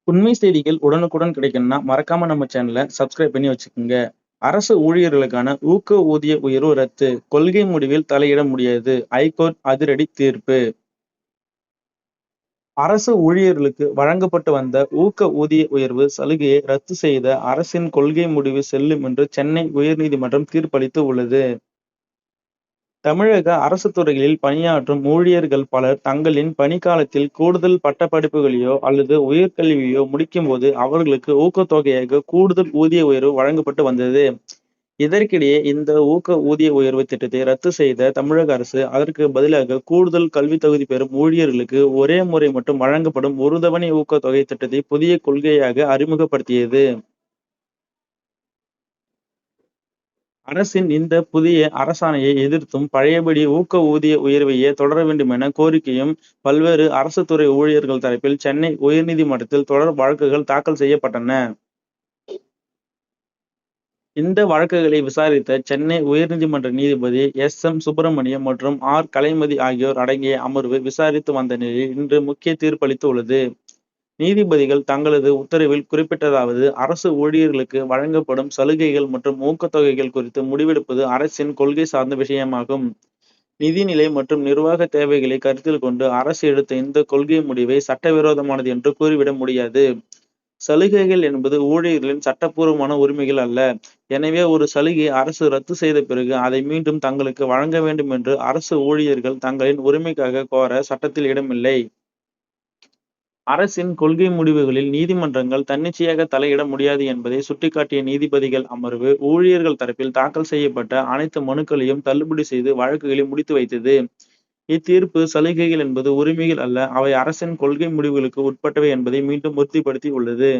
உண்மை செய்திகள் உடனுக்குடன் கிடைக்கணும்னா மறக்காம நம்ம சேனலை சப்ஸ்கிரைப் பண்ணி வச்சுக்கோங்க. அரசு ஊழியர்களுக்கான ஊக்க ஊதிய உயர்வு ரத்து. கொள்கை முடிவில் தலையிட முடியாது. ஐகோர்ட் அதிரடி தீர்ப்பு. அரசு ஊழியர்களுக்கு வழங்கப்பட்டு வந்த ஊக்க ஊதிய உயர்வு சலுகையை ரத்து செய்த அரசின் கொள்கை முடிவு செல்லும் என்று சென்னை உயர்நீதிமன்றம் தீர்ப்பளித்து உள்ளது. தமிழக அரசு துறைகளில் பணியாற்றும் ஊழியர்கள் பலர் தங்களின் பணிக்காலத்தில் கூடுதல் பட்டப்படிப்புகளையோ அல்லது உயர்கல்வியோ முடிக்கும்போது அவர்களுக்கு ஊக்கத்தொகையாக கூடுதல் ஊதிய உயர்வு வழங்கப்பட்டு வந்தது. இதற்கிடையே இந்த ஊக்க ஊதிய உயர்வு திட்டத்தை ரத்து செய்த தமிழக அரசு அதற்கு பதிலாக கூடுதல் கல்வி தகுதி பெறும் ஊழியர்களுக்கு ஒரே முறை மட்டும் வழங்கப்படும் ஒரு தவணை ஊக்கத்தொகை திட்டத்தை புதிய கொள்கையாக அறிமுகப்படுத்தியது. அரசின் இந்த புதிய அரசாணையை எதிர்த்தும் பழையபடி ஊக்க ஊதிய உயர்வையே தொடர வேண்டும் என கோரிக்கையும் பல்வேறு அரசு துறை ஊழியர்கள் தரப்பில் சென்னை உயர்நீதிமன்றத்தில் தொடர் வழக்குகள் தாக்கல் செய்யப்பட்டன. இந்த வழக்குகளை விசாரித்த சென்னை உயர்நீதிமன்ற நீதிபதி எஸ்.எம். சுப்பிரமணியம் மற்றும் கலைமதி ஆகியோர் அடங்கிய அமர்வு விசாரித்து வந்த நிலையில் இன்று முக்கிய தீர்ப்பளித்து உள்ளது. நீதிபதிகள் தங்களது உத்தரவில் குறிப்பிட்டதாவது, அரசு ஊழியர்களுக்கு வழங்கப்படும் சலுகைகள் மற்றும் ஊக்கத்தொகைகள் குறித்து முடிவெடுப்பது அரசின் கொள்கை சார்ந்த விஷயமாகும். நிதிநிலை மற்றும் நிர்வாக தேவைகளை கருத்தில் கொண்டு அரசு எடுத்த இந்த கொள்கை முடிவை சட்டவிரோதமானது என்று கூறிவிட முடியாது. சலுகைகள் என்பது ஊழியர்களின் சட்டப்பூர்வமான உரிமைகள் அல்ல. எனவே ஒரு சலுகை அரசு ரத்து செய்த பிறகு அதை மீண்டும் தங்களுக்கு வழங்க வேண்டும் என்று அரசு ஊழியர்கள் தங்களின் உரிமைக்காக கோர சட்டத்தில் இடமில்லை. அரசின் கொள்கை முடிவுகளில் நீதிமன்றங்கள் தன்னிச்சையாக தலையிட முடியாது என்பதை சுட்டிக்காட்டிய நீதிபதிகள் அமர்வு, ஊழியர்கள் தரப்பில் தாக்கல் செய்யப்பட்ட அனைத்து மனுக்களையும் தள்ளுபடி செய்து வழக்குகளை முடித்து வைத்தது. இத்தீர்ப்பு சலுகைகள் என்பது உரிமைகள் அல்ல, அவை அரசின் கொள்கை முடிவுகளுக்கு உட்பட்டவை என்பதை மீண்டும் உறுதிப்படுத்தி உள்ளது.